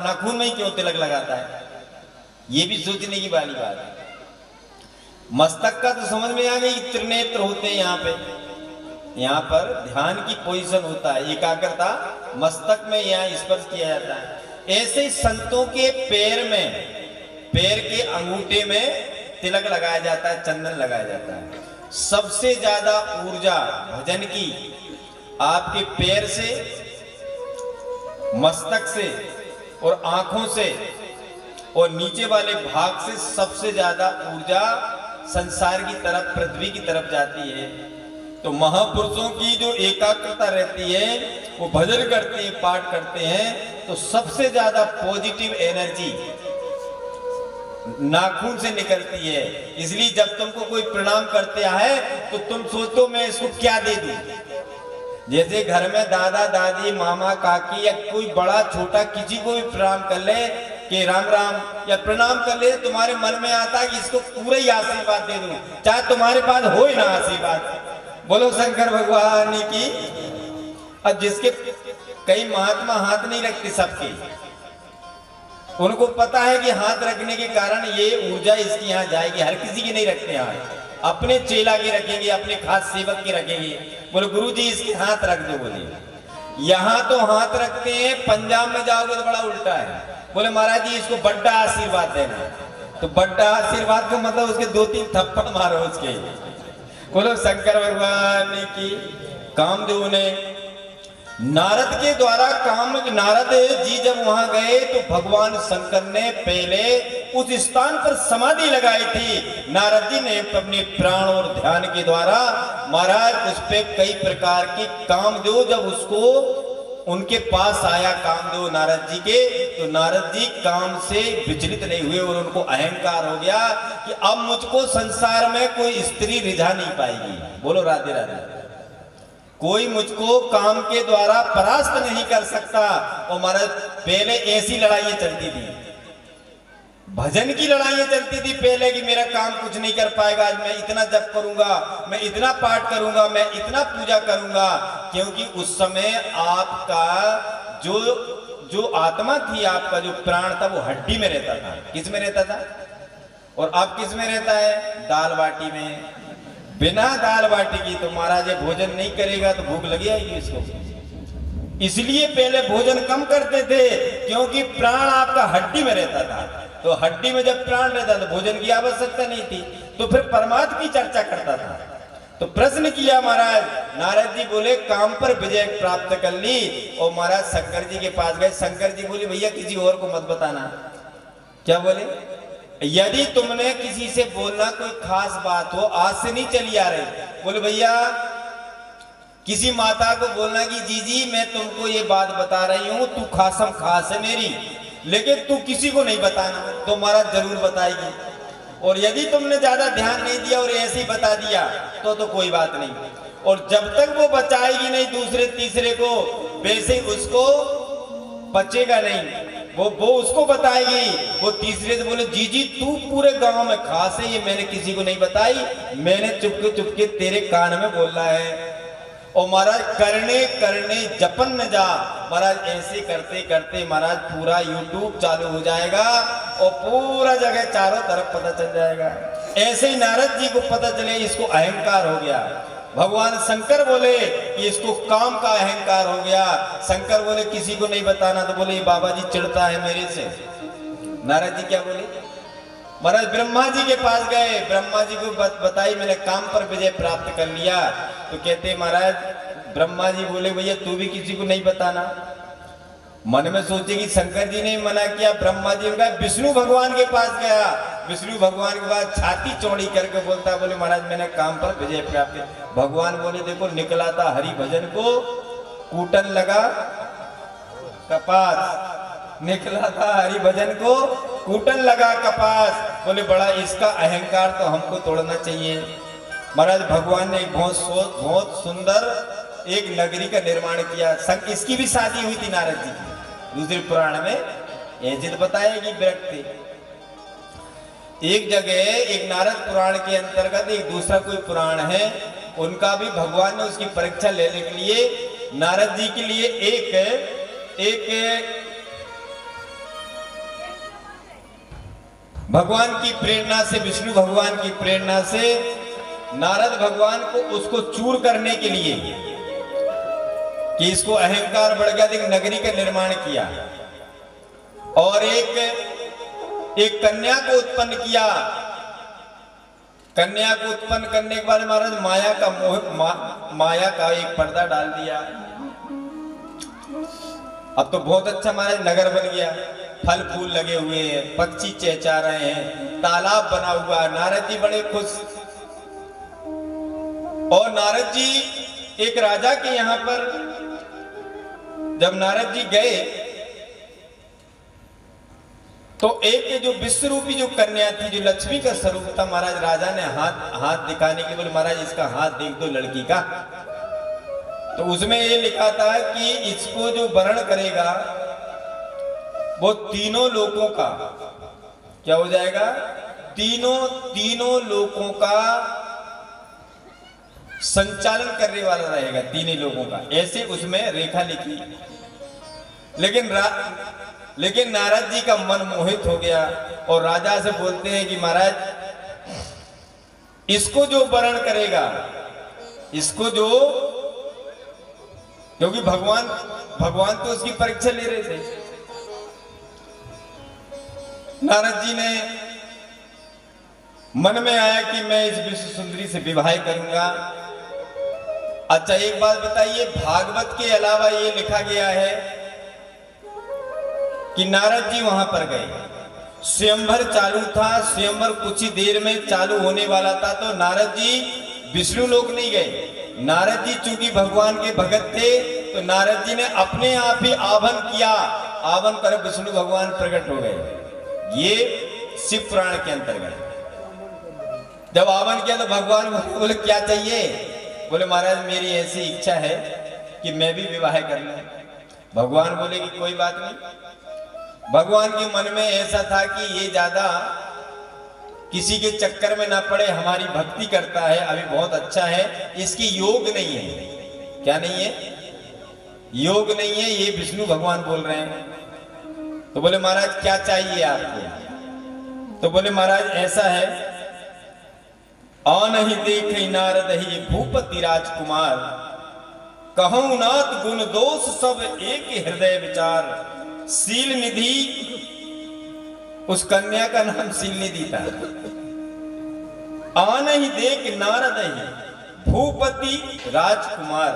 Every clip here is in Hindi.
नाखून में ही क्यों तिलक लगाता है, ये भी सोचने की वाली बात है। मस्तक का तो समझ में आ गई, त्रिनेत्र होते हैं यहाँ पर ध्यान की पोजीशन होता है, एकाग्रता मस्तक में यहाँ स्पर्श किया जाता है। ऐसे ही संतों के पैर में, पैर के अंगूठे में तिलक लगाया जाता है, चंदन लगाया जाता है। सबसे ज्यादा ऊर्जा भजन की आपके पैर से, मस्तक से और आंखों से और नीचे वाले भाग से सबसे ज्यादा ऊर्जा संसार की तरफ, पृथ्वी की तरफ जाती है। तो महापुरुषों की जो एकाग्रता रहती है, वो भजन करते हैं, पाठ करते हैं, तो सबसे ज्यादा पॉजिटिव एनर्जी नाखून से निकलती है। इसलिए जब तुमको कोई प्रणाम करते है तो तुम सोचो मैं इसको क्या दे दूं। जैसे घर में दादा दादी, मामा काकी या कोई बड़ा छोटा किसी को भी प्रणाम कर ले कि राम राम या प्रणाम कर ले, तुम्हारे मन में आता है कि इसको पूरा ही आशीर्वाद दे दूं, चाहे तुम्हारे पास हो ही ना आशीर्वाद। बोलो शंकर भगवान की। अब जिसके कई महात्मा हाथ नहीं रखते, सबके उनको पता है कि हाथ रखने के कारण ये ऊर्जा इसकी यहाँ जाएगी। हर किसी की नहीं रखते हाथ, अपने चेला के रखेंगे, अपने खास सेवक के रखेंगे। बोले गुरु जी इसके हाथ रख दो। बोले यहाँ तो हाथ रखते हैं, पंजाब में जाओगे तो बड़ा उल्टा है। बोले महाराज जी इसको बड्डा आशीर्वाद देना, तो बड्डा आशीर्वाद का मतलब उसके 2-3 थप्पड़ मारो उसके। बोलो शंकर भगवान की। कामदेव ने नारद के द्वारा नारद जी जब वहां गए तो भगवान शंकर ने पहले उस स्थान पर समाधि लगाई थी। नारद जी ने अपने प्राण और ध्यान के द्वारा महाराज उस पे कई प्रकार की कामदेव जब उसको उनके पास आया कामदेव नारद जी के, तो नारद जी काम से विचलित नहीं हुए और उनको अहंकार हो गया कि अब मुझको संसार में कोई स्त्री रिझा नहीं पाएगी। बोलो राधे राधे। कोई मुझको काम के द्वारा परास्त नहीं कर सकता। और महाराज पहले ऐसी लड़ाइयां चलती थी, भजन की लड़ाइयां चलती थी पहले कि मेरा काम कुछ नहीं कर पाएगा, आज मैं इतना जप करूंगा, मैं इतना पाठ करूंगा, मैं इतना पूजा करूंगा। क्योंकि उस समय आपका जो आत्मा थी, आपका जो प्राण था, वो हड्डी में रहता था। किस में रहता था? और अब किस में रहता है? दाल बाटी में। बिना दाल बाटी की तो महाराज भोजन नहीं करेगा तो भूख लगी आएगी इसको। इसलिए पहले भोजन कम करते थे, क्योंकि प्राण आपका हड्डी में रहता था। तो हड्डी में जब प्राण रहता तो भोजन की आवश्यकता नहीं थी, तो फिर परमात्मा की चर्चा करता था। तो प्रश्न किया महाराज, नारद जी बोले काम पर विजय प्राप्त कर ली। और महाराज शंकर जी के पास गए। शंकर जी बोले भैया किसी और को मत बताना। क्या बोले? यदि तुमने किसी से बोलना कोई खास बात हो, आज से नहीं चली आ रही। बोले भैया किसी माता को बोलना कि जीजी मैं तुमको ये बात बता रही हूं, तू खासम खास है मेरी, लेकिन तू किसी को नहीं बताना। तो महाराज जरूर बताएगी। और यदि तुमने ज्यादा ध्यान नहीं दिया और ऐसे ही बता दिया तो कोई बात नहीं। और जब तक वो बचाएगी नहीं दूसरे तीसरे को, वैसे उसको बचेगा नहीं। वो उसको बताएगी। वो तीसरे से बोले जीजी तू पूरे गांव में खास है, ये मैंने किसी को नहीं बताई, मैंने चुपके चुपके तेरे कान में बोला है। और महाराज करने करने जपन न जा। महाराज ऐसे करते करते महाराज पूरा YouTube चालू हो जाएगा और पूरा जगह चारों तरफ पता चल जाएगा। ऐसे ही नारद जी को पता चले इसको अहंकार हो गया। भगवान शंकर बोले कि इसको काम का अहंकार हो गया। शंकर बोले किसी को नहीं बताना। तो बोले बाबा जी चिढ़ता है मेरे से। नारद जी क्या बोले? महाराज ब्रह्मा जी के पास गए, ब्रह्मा जी को बताई मैंने काम पर विजय प्राप्त कर लिया। तो कहते महाराज ब्रह्मा जी बोले भैया तू भी किसी को नहीं बताना। मन में सोचे कि शंकर जी ने मना किया। ब्रह्मा जी का विष्णु भगवान के पास गया। विष्णु भगवान के पास छाती चौड़ी करके बोलता बोले महाराज मैंने काम पर विजय प्राप्त। भगवान बोले देखो निकला था हरि भजन को, कूटन लगा कपास। निकला था हरि भजन को, कूटन लगा कपास। बोले बड़ा इसका अहंकार तो हमको तोड़ना चाहिए। महाराज भगवान ने एक बहुत सुंदर एक नगरी का निर्माण किया। इसकी भी शादी हुई थी नारद जी की। दूसरे पुराण में ऐसे तो बताया कि विरक्त थे। एक जगह एक नारद पुराण के अंतर्गत एक दूसरा कोई पुराण है, उनका भी भगवान ने उसकी परीक्षा लेने के लिए नारद जी के लिए एक भगवान की प्रेरणा से, विष्णु भगवान की प्रेरणा से नारद भगवान को उसको चूर करने के लिए कि इसको अहंकार बढ़ गया, एक नगरी का निर्माण किया और एक कन्या को उत्पन्न किया। कन्या को उत्पन्न करने के बाद महाराज माया का माया का एक पर्दा डाल दिया। अब तो बहुत अच्छा महाराज नगर बन गया, फल फूल लगे हुए हैं, पक्षी चहचहा रहे हैं, तालाब बना हुआ। नारद जी बड़े खुश। और नारद जी एक राजा के यहां पर जब नारद जी गए तो एक जो विश्वरूपी जो कन्या थी, जो लक्ष्मी का स्वरूप था, महाराज राजा ने हाथ दिखाने के बोले महाराज इसका हाथ देख दो लड़की का। तो उसमें ये लिखा था कि इसको जो वरण करेगा वो तीनों लोकों का क्या हो जाएगा, तीनों लोकों का संचालन करने वाला रहेगा, तीनों लोगों का, ऐसे उसमें रेखा लिखी। लेकिन नारद जी का मन मोहित हो गया और राजा से बोलते हैं कि महाराज इसको जो वरण करेगा, इसको जो, क्योंकि भगवान तो उसकी परीक्षा ले रहे थे। नारद जी ने मन में आया कि मैं इस विश्व सुंदरी से विवाह करूंगा। अच्छा एक बात बताइए, भागवत के अलावा ये लिखा गया है कि नारद जी वहां पर गए, स्वयंवर चालू था, स्वयंवर कुछ ही देर में चालू होने वाला था, तो नारद जी विष्णु लोक नहीं गए। नारद जी चूंकि भगवान के भगत थे तो नारद जी ने अपने आप ही आवन किया, आवन कर विष्णु भगवान प्रकट हो गए। ये शिव पुराण के अंतर्गत जब आवन किया तो भगवान बोले क्या चाहिए, बोले महाराज मेरी ऐसी इच्छा है कि मैं भी विवाह कर लूं। भगवान बोले कि कोई बात नहीं। भगवान के मन में ऐसा था कि ये ज्यादा किसी के चक्कर में ना पड़े, हमारी भक्ति करता है, अभी बहुत अच्छा है, इसकी योग नहीं है। क्या नहीं है? योग नहीं है, ये विष्णु भगवान बोल रहे हैं। तो बोले महाराज क्या चाहिए आपको? तो बोले महाराज ऐसा है, आन ही देख नारद ही भूपति राजकुमार, कहूं नाथ गुण दोष सब एक हृदय विचार। शील निधि, उस कन्या का नाम शील निधि था। आन ही देख नारद ही भूपति राजकुमार,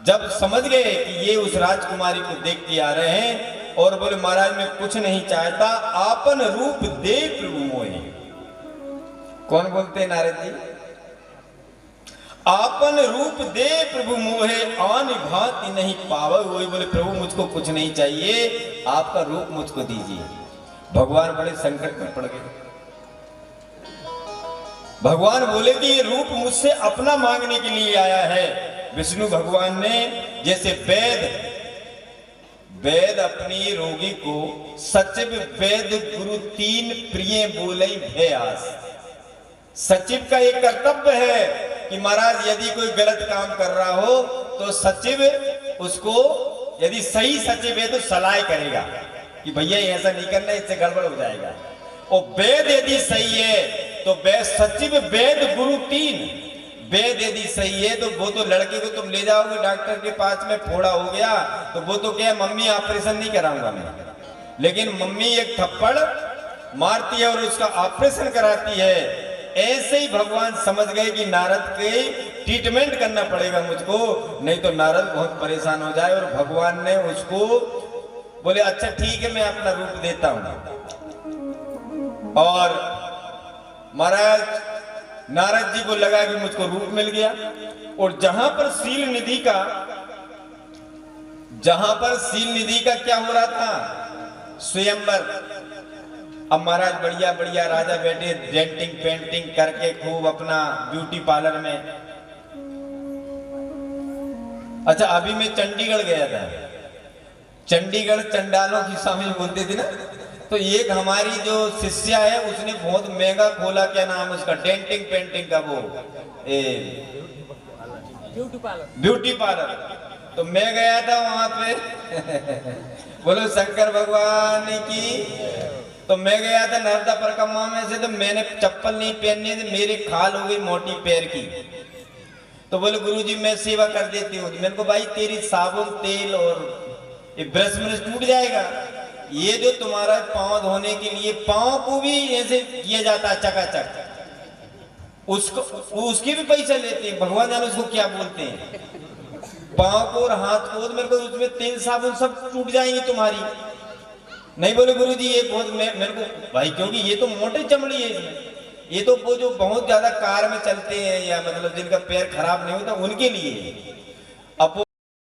जब समझ गए कि ये उस राजकुमारी को देख के आ रहे हैं और बोले महाराज मैं कुछ नहीं चाहता, आपन रूप दे प्रभु मोहे। कौन बोलते हैं नारद जी? आपन रूप दे प्रभु मोहे, आन भांति नहीं पावे। वही बोले प्रभु मुझको कुछ नहीं चाहिए, आपका रूप मुझको दीजिए। भगवान बड़े संकट में पड़ गए। भगवान बोले कि ये रूप मुझसे अपना मांगने के लिए आया है। विष्णु भगवान ने जैसे वेद अपनी रोगी को सचिव वेद गुरु तीन प्रिय बोले भयास। सचिव का एक कर्तव्य है कि महाराज यदि कोई गलत काम कर रहा हो तो सचिव उसको, यदि सही सचिव है तो सलाह करेगा कि भैया ऐसा नहीं करना, इससे गड़बड़ हो जाएगा। और वेद यदि सही है तो सचिव वेद गुरु तीन, वेद यदि सही है तो वो तो लड़के को तुम ले जाओगे डॉक्टर के पास में, फोड़ा हो गया तो वो तो क्या मम्मी ऑपरेशन नहीं कराऊंगा मैं, लेकिन मम्मी एक थप्पड़ मारती है और उसका ऑपरेशन कराती है। ऐसे ही भगवान समझ गए कि नारद के ट्रीटमेंट करना पड़ेगा मुझको, नहीं तो नारद बहुत परेशान हो जाए। और भगवान ने उसको बोले अच्छा ठीक है मैं अपना रूप देता हूं। और महाराज नारद जी को लगा कि मुझको रूप मिल गया। और जहां पर शील निधि का क्या हो रहा था, स्वयंवर। अब महाराज बढ़िया बढ़िया राजा बैठे डेंटिंग पेंटिंग करके खूब अपना ब्यूटी पार्लर में। अच्छा अभी मैं चंडीगढ़ गया था, चंडीगढ़ चंडालों की शामिल बोलते थे ना, तो एक हमारी जो शिष्या है उसने बहुत महंगा खोला, क्या नाम उसका, डेंटिंग पेंटिंग का वो ब्यूटी पार्लर। तो मैं गया था वहां पे बोलो शंकर भगवान की। तो मैं गया था नर्मदा परिक्रमा में से, तो मैंने चप्पल नहीं पहनने से मेरी खाल हो गई मोटी पैर की। तो बोले गुरुजी मैं सेवा कर देती हूँ। मैंने को भाई तेरी साबुन तेल और ये ब्रश में टूट जाएगा, ये जो तुम्हारा पाँव धोने के लिए पाँव को भी ऐसे किया जाता है चकाचक, उसको उसके भी पैसे लेते हैं, भगवान जाने उसको क्या बोलते हैं। पाँव को और हाथ को, तो मेरे को उसमें तेल साबुन सब टूट जाएंगी तुम्हारी। नहीं बोले गुरुजी ये बहुत मेरे को भाई, क्योंकि ये तो मोटी चमड़ी है इसमें, ये तो वो जो बहुत ज्यादा कार में चलते हैं या मतलब जिनका पैर खराब नहीं होता उनके लिए।